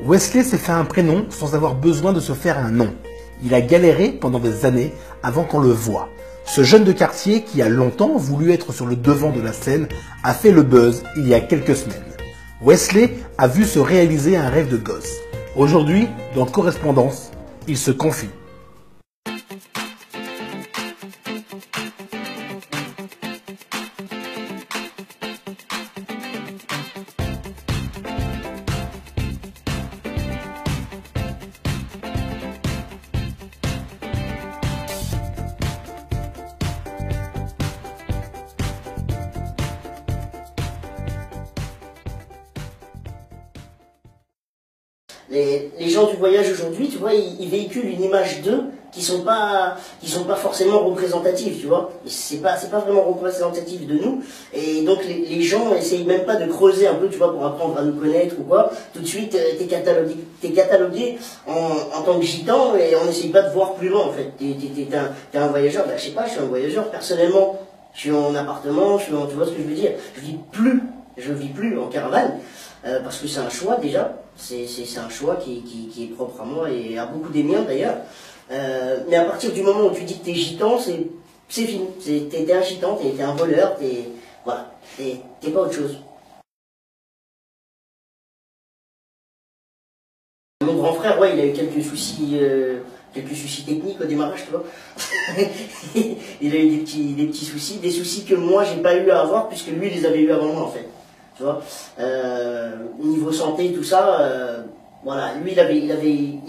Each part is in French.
Wesley s'est fait un prénom sans avoir besoin de se faire un nom. Il a galéré pendant des années avant qu'on le voie. Ce jeune de quartier qui a longtemps voulu être sur le devant de la scène a fait le buzz il y a quelques semaines. Wesley a vu se réaliser un rêve de gosse. Aujourd'hui, dans Correspondance, il se confie. Les gens du voyage aujourd'hui, tu vois, ils véhiculent une image d'eux qui sont pas forcément représentatives, tu vois. C'est pas vraiment représentatif de nous. Et donc les gens n'essayent même pas de creuser un peu, tu vois, pour apprendre à nous connaître ou quoi. Tout de suite, t'es catalogué en tant que gitan et on n'essaye pas de voir plus loin en fait. T'es un voyageur. Ben, je sais pas, je suis un voyageur. Personnellement, je suis en appartement, tu vois ce que je veux dire. Je vis plus en caravane. Parce que c'est un choix déjà, c'est un choix qui est propre à moi et à beaucoup des miens d'ailleurs. Mais à partir du moment où tu dis que t'es gitan, c'est fini. T'es un gitan, t'es un voleur, voilà, t'es pas autre chose. Mon grand frère, ouais, il a eu quelques soucis techniques au démarrage, tu vois. Il a eu des petits soucis, des soucis que moi j'ai pas eu à avoir puisque lui il les avait eu avant moi en fait. Tu vois, niveau santé, tout ça, voilà, lui il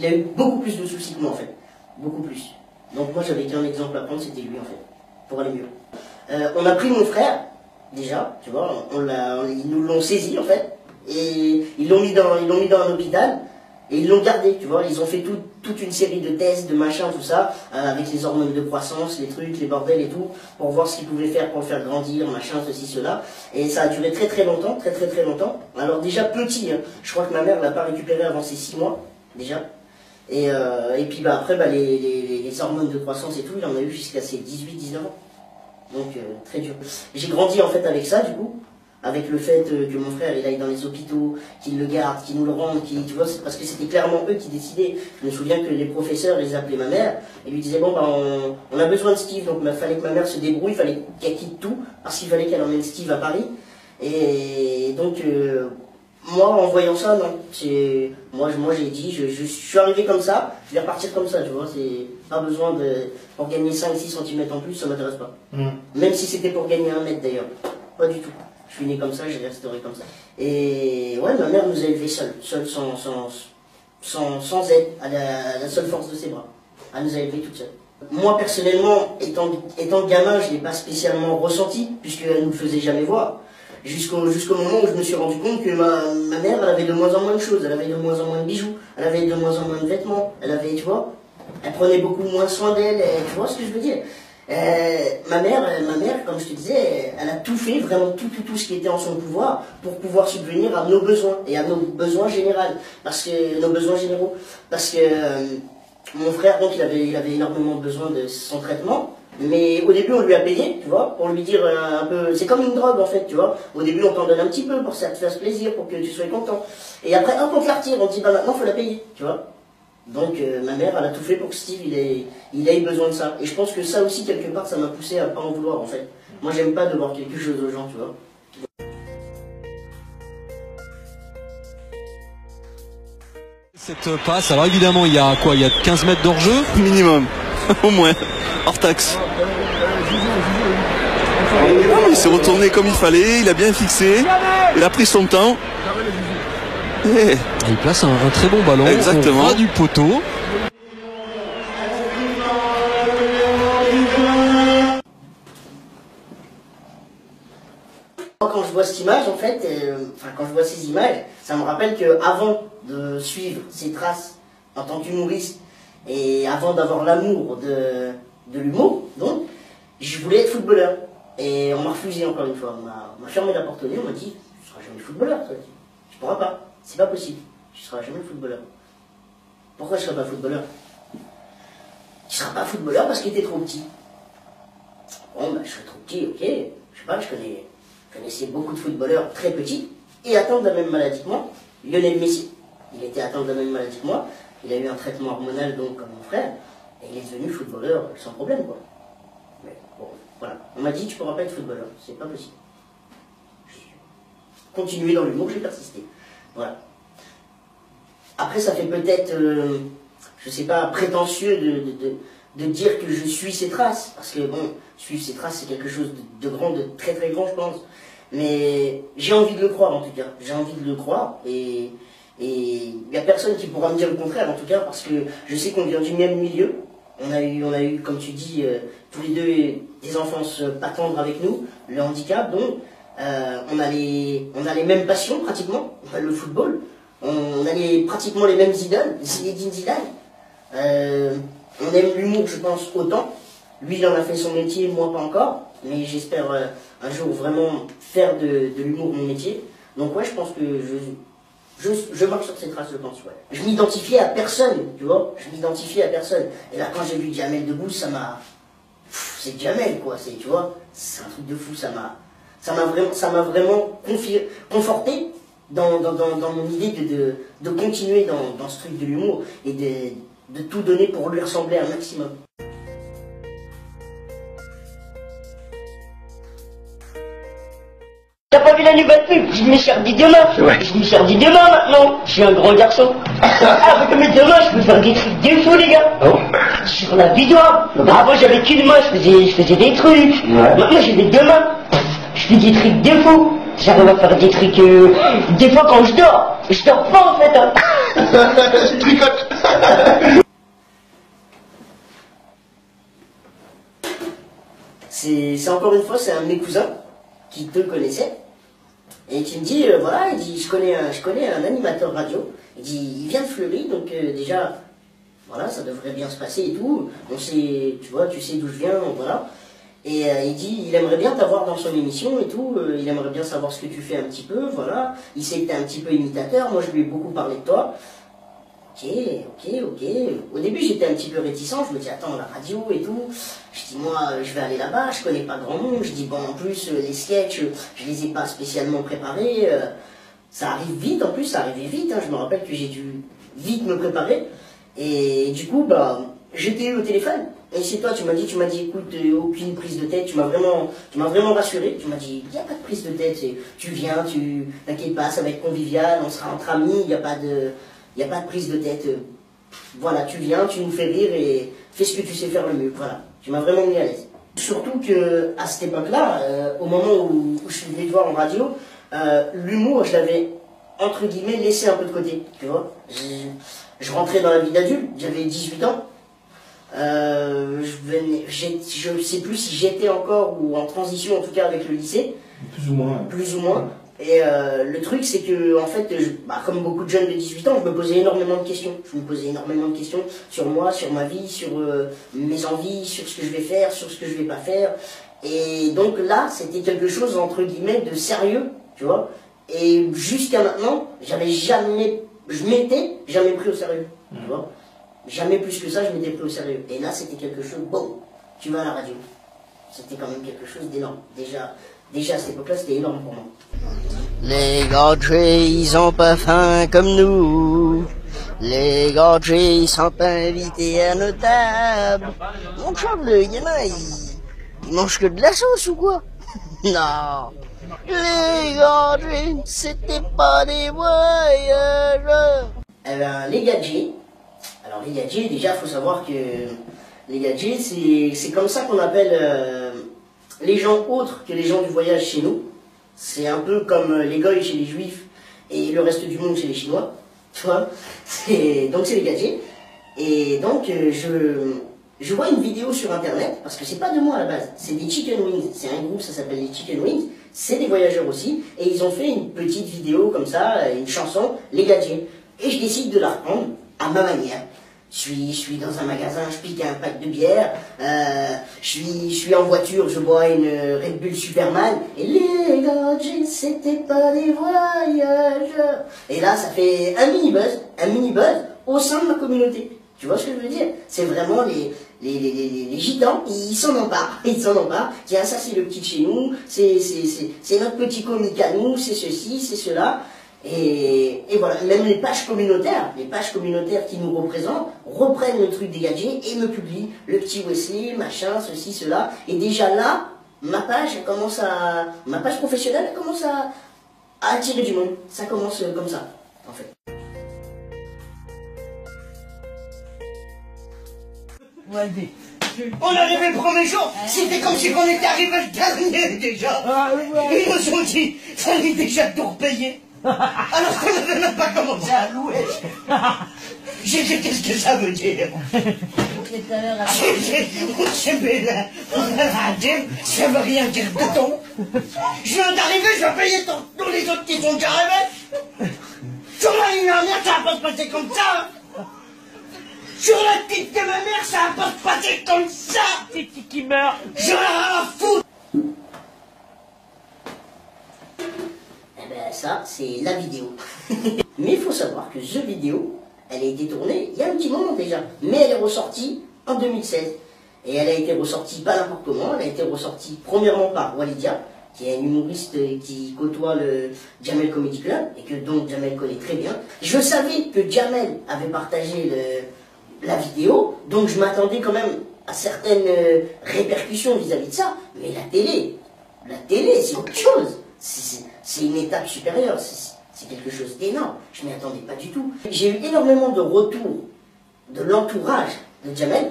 a eu beaucoup plus de soucis que moi en fait, beaucoup plus. Donc moi j'avais qu'un exemple à prendre, c'était lui en fait, pour aller mieux. On a pris mon frère, déjà, tu vois, ils nous l'ont saisi en fait, et ils l'ont mis dans un hôpital, et ils l'ont gardé, tu vois, ils ont fait toute une série de tests, de machins, tout ça, avec les hormones de croissance, les trucs, les bordels et tout, pour voir ce qu'ils pouvaient faire pour le faire grandir, machin, ceci, cela. Et ça a duré très longtemps, très longtemps. Alors déjà petit, hein, je crois que ma mère l'a pas récupéré avant ses 6 mois, déjà. Et puis bah, après, bah, les hormones de croissance et tout, il en a eu jusqu'à ses 18-19 ans. Donc très dur. J'ai grandi en fait avec ça, du coup. Avec le fait que mon frère il aille dans les hôpitaux, qu'il le garde, qu'il nous le rende, tu vois, c'est parce que c'était clairement eux qui décidaient. Je me souviens que les professeurs les appelaient ma mère et lui disaient bon ben on a besoin de Steve, donc il fallait que ma mère se débrouille, il fallait qu'elle quitte tout, parce qu'il fallait qu'elle emmène Steve à Paris. Et donc moi en voyant ça, non, moi j'ai dit je suis arrivé comme ça, je vais repartir comme ça, tu vois, c'est pas besoin pour gagner 5-6 cm en plus, ça m'intéresse pas. Même si c'était pour gagner 1 mètre d'ailleurs, pas du tout. Je suis né comme ça, j'ai restauré comme ça. Et ouais, ma mère nous a élevés seuls sans aide, à la seule force de ses bras. Elle nous a élevés toute seule. Moi, personnellement, étant gamin, je ne l'ai pas spécialement ressenti, puisqu'elle ne nous le faisait jamais voir. Jusqu'au moment où je me suis rendu compte que ma mère, elle avait de moins en moins de choses, elle avait de moins en moins de bijoux, elle avait de moins en moins de vêtements, elle avait, tu vois, elle prenait beaucoup moins soin d'elle, tu vois ce que je veux dire. Ma mère, comme je te disais, elle a tout fait, vraiment tout ce qui était en son pouvoir pour pouvoir subvenir à nos besoins et à nos besoins généraux, parce que mon frère donc il avait énormément besoin de son traitement, mais au début on lui a payé, tu vois, pour lui dire un peu, c'est comme une drogue en fait, tu vois. Au début on t'en donne un petit peu pour que ça te fasse plaisir, pour que tu sois content, et après hop on te la retire, on te dit bah maintenant faut la payer, tu vois. Donc ma mère, elle a tout fait pour que Steve, il ait besoin de ça. Et je pense que ça aussi, quelque part, ça m'a poussé à pas en vouloir, en fait. Moi, j'aime pas devoir quelque chose aux gens, tu vois. Cette passe, alors évidemment, il y a quoi? Il y a 15 mètres d'hors-jeu? Minimum, au moins, hors taxe. Il s'est retourné comme il fallait, il a bien fixé, il a pris son temps. Et il place un très bon ballon. Exactement. Au ras du poteau. Quand je vois cette image, en fait, quand je vois ces images, ça me rappelle qu'avant de suivre ces traces en tant qu'humoriste et avant d'avoir l'amour de l'humour, donc, je voulais être footballeur. Et on m'a refusé encore une fois. On m'a fermé la porte au nez, on m'a dit tu seras jamais footballeur, toi. Tu pourras pas, c'est pas possible. Tu seras jamais footballeur. Pourquoi je serai pas footballeur? Tu seras pas footballeur parce qu'il était trop petit. Bon, ben, je serais trop petit, ok. Je sais pas, je connaissais beaucoup de footballeurs très petits et atteints de la même maladie que moi, Lionel Messi. Il était atteint de la même maladie que moi. Il a eu un traitement hormonal, donc, comme mon frère. Et il est devenu footballeur sans problème, quoi. Mais bon, voilà. On m'a dit, tu pourras pas être footballeur. C'est pas possible. Continuer dans l'humour, j'ai persisté. Voilà. Après, ça fait peut-être, je sais pas, prétentieux de dire que je suis ses traces. Parce que, bon, suivre ses traces, c'est quelque chose de grand, de très très grand, je pense. Mais j'ai envie de le croire, en tout cas. J'ai envie de le croire. Et il n'y a personne qui pourra me dire le contraire, en tout cas, parce que je sais qu'on vient du même milieu. On a eu, comme tu dis, tous les deux des enfances pas tendres avec nous, le handicap, donc on a les mêmes passions pratiquement, le football, on a pratiquement les mêmes idoles, Zinedine Zidane. On aime l'humour, je pense, autant. Lui, il en a fait son métier, moi pas encore, mais j'espère un jour vraiment faire de l'humour mon métier. Donc ouais, je pense que je marche sur ses traces, je pense, ouais. Je m'identifiais à personne, tu vois. Je m'identifiais à personne. Et là, quand j'ai vu Jamel Debbouze, ça m'a... C'est Jamel, quoi. C'est, tu vois, c'est un truc de fou. Ça m'a vraiment conforté dans mon idée de continuer dans ce truc de l'humour et de tout donner pour lui ressembler un maximum. T'as pas vu la nouvelle pub? Je me suis redit demain. Ouais. Je me suis redit demain maintenant. Je suis un gros garçon. Ah, mais demain, je peux faire des trucs de fou, les gars. Oh. Sur la vidéo. Avant, j'avais qu'une main, je faisais des trucs. Ouais. Maintenant, j'ai des deux mains. Je fais des trucs de fou. J'arrive à faire des trucs. Des fois, quand je dors pas en fait. Hein. Tu tricotes. C'est encore une fois, c'est un de mes cousins qui te connaissait et qui me dit voilà, il dit je connais un animateur radio, il dit il vient de Fleury, donc déjà voilà, ça devrait bien se passer et tout, on sait, tu vois, tu sais d'où je viens, voilà. Et il dit il aimerait bien t'avoir dans son émission et tout, il aimerait bien savoir ce que tu fais un petit peu, voilà, il sait que t'es un petit peu imitateur, moi je lui ai beaucoup parlé de toi. Ok. Au début, j'étais un petit peu réticent. Je me dis, attends, la radio et tout. Je dis, moi, je vais aller là-bas. Je connais pas grand monde. Je dis, bon, en plus, les sketchs, je les ai pas spécialement préparés. Ça arrive vite, en plus, ça arrivait vite. Hein. Je me rappelle que j'ai dû vite me préparer. Et du coup, bah, j'étais eu au téléphone. Et c'est toi, tu m'as dit, écoute, aucune prise de tête. Tu m'as vraiment rassuré. Tu m'as dit, il n'y a pas de prise de tête. Tu viens, t'inquiète pas, ça va être convivial. On sera entre amis. Il n'y a pas de prise de tête. Voilà, tu viens, tu nous fais rire et fais ce que tu sais faire le mieux. Voilà, tu m'as vraiment mis à l'aise. Surtout que à cette époque-là, au moment où je suis venu te voir en radio, l'humour, je l'avais entre guillemets laissé un peu de côté. Tu vois, je rentrais dans la vie d'adulte, j'avais 18 ans. Je sais plus si j'étais encore ou en transition, en tout cas avec le lycée. Plus ou moins. Plus ou moins. Et le truc, c'est que, en fait, comme beaucoup de jeunes de 18 ans, je me posais énormément de questions. Je me posais énormément de questions sur moi, sur ma vie, sur mes envies, sur ce que je vais faire, sur ce que je vais pas faire. Et donc là, c'était quelque chose, entre guillemets, de sérieux, tu vois. Et jusqu'à maintenant, je m'étais jamais pris au sérieux, tu vois. Jamais plus que ça, je m'étais pris au sérieux. Et là, c'était quelque chose, bon, tu vas à la radio. C'était quand même quelque chose d'énorme. Déjà à cette époque-là, c'était énorme pour moi. Les gauchers, ils ont pas faim comme nous. Les gauchers, ils sont pas invités à nos tables. Mon chum, le gamin, il mange que de la sauce ou quoi? Non. Les gauchers, c'était pas des voyageurs. Eh ben, les gadgets. Alors, les gadgets, déjà, faut savoir que les gadgets, c'est comme ça qu'on appelle les gens autres que les gens du voyage chez nous. C'est un peu comme les goïs chez les juifs et le reste du monde chez les chinois, tu vois. Donc c'est les gadgets. Et donc je vois une vidéo sur internet, parce que c'est pas de moi à la base, c'est des Chicken Wings. C'est un groupe, ça s'appelle les Chicken Wings. C'est des voyageurs aussi. Et ils ont fait une petite vidéo comme ça, une chanson, les gadgets. Et je décide de la reprendre à ma manière. Je suis dans un magasin, je pique un pack de bière, je suis en voiture, je bois une Red Bull Superman, et les gadgets, c'était pas des voyageurs. Et là, ça fait un mini buzz au sein de ma communauté. Tu vois ce que je veux dire? C'est vraiment les gitans, ils s'en emparent. Tiens, ça c'est le petit de chez nous, c'est notre petit comique à nous, c'est ceci, c'est cela. Et voilà, même les pages communautaires qui nous représentent, reprennent le truc des gadgets et me publient le petit Wesley, machin, ceci, cela. Et déjà là, ma page professionnelle, elle commence à attirer du monde. Ça commence comme ça, en fait. On est arrivé le premier jour, c'était comme si on était arrivé le dernier déjà. Ils nous ont dit, ça allait déjà tout repayer. Alors qu'on n'avait même pas commencé à louer. J'ai dit, qu'est-ce que ça veut dire? Ça veut rien dire de ton. Je viens d'arriver, je vais payer tous les autres qui sont déjà arrivés. Sur l'année dernière, ça va pas se passer comme ça. Sur la tête de ma mère, ça va pas se passer comme ça. C'est qui meurt. J'en ai rien à foutre. Eh ben ça, c'est la vidéo. Mais il faut savoir que cette vidéo, elle a été tournée il y a un petit moment déjà. Mais elle est ressortie en 2016. Et elle a été ressortie pas n'importe comment. Elle a été ressortie premièrement par Walidia, qui est un humoriste qui côtoie le Jamel Comedy Club, et que donc Jamel connaît très bien. Je savais que Jamel avait partagé la vidéo, donc je m'attendais quand même à certaines répercussions vis-à-vis de ça. Mais la télé, c'est autre chose. C'est une étape supérieure, c'est quelque chose d'énorme. Je m'y attendais pas du tout. J'ai eu énormément de retours de l'entourage de Jamel,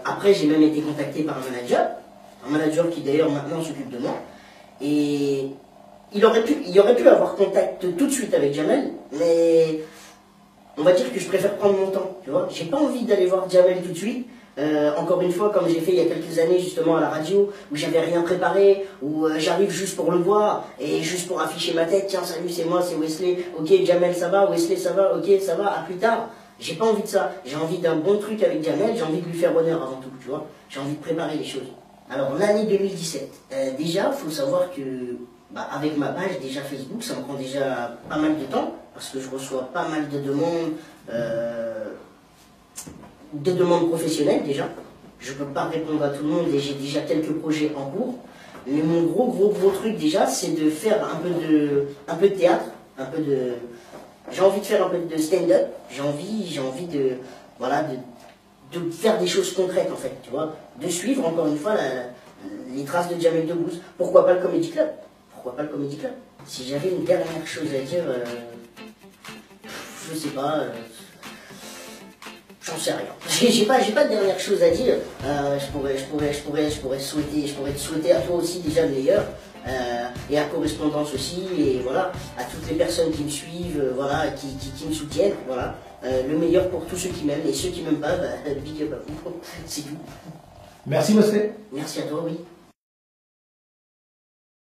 après, j'ai même été contacté par un manager qui d'ailleurs maintenant s'occupe de moi. Et il aurait pu avoir contact tout de suite avec Jamel, mais on va dire que je préfère prendre mon temps, tu vois. J'ai pas envie d'aller voir Jamel tout de suite. Encore une fois, comme j'ai fait il y a quelques années justement à la radio, où j'avais rien préparé, où j'arrive juste pour le voir et juste pour afficher ma tête. Tiens, salut, c'est moi, c'est Wesley. Ok, Jamel, ça va. Wesley, ça va. Ok, ça va. À plus tard. J'ai pas envie de ça. J'ai envie d'un bon truc avec Jamel. J'ai envie de lui faire honneur avant tout, tu vois. J'ai envie de préparer les choses. Alors, l'année 2017. Déjà, faut savoir que avec ma page déjà Facebook, ça me prend déjà pas mal de temps parce que je reçois pas mal de demandes professionnelles déjà. Je peux pas répondre à tout le monde et j'ai déjà quelques projets en cours. Mais mon gros truc déjà, c'est de faire un peu de théâtre, j'ai envie de faire un peu de stand-up. J'ai envie de faire des choses concrètes en fait, tu vois, de suivre encore une fois les traces de Jamel Debbouze. Pourquoi pas le Comedy Club? Si j'avais une dernière chose à dire, je sais pas. J'en sais rien. J'ai pas de dernière chose à dire. Je pourrais te souhaiter à toi aussi déjà le meilleur. Et à Correspondance aussi, et voilà, à toutes les personnes qui me suivent, voilà, qui me soutiennent, voilà. Le meilleur pour tous ceux qui m'aiment, et ceux qui m'aiment pas, big up à vous. C'est tout. Merci Wesley. Merci à toi, oui.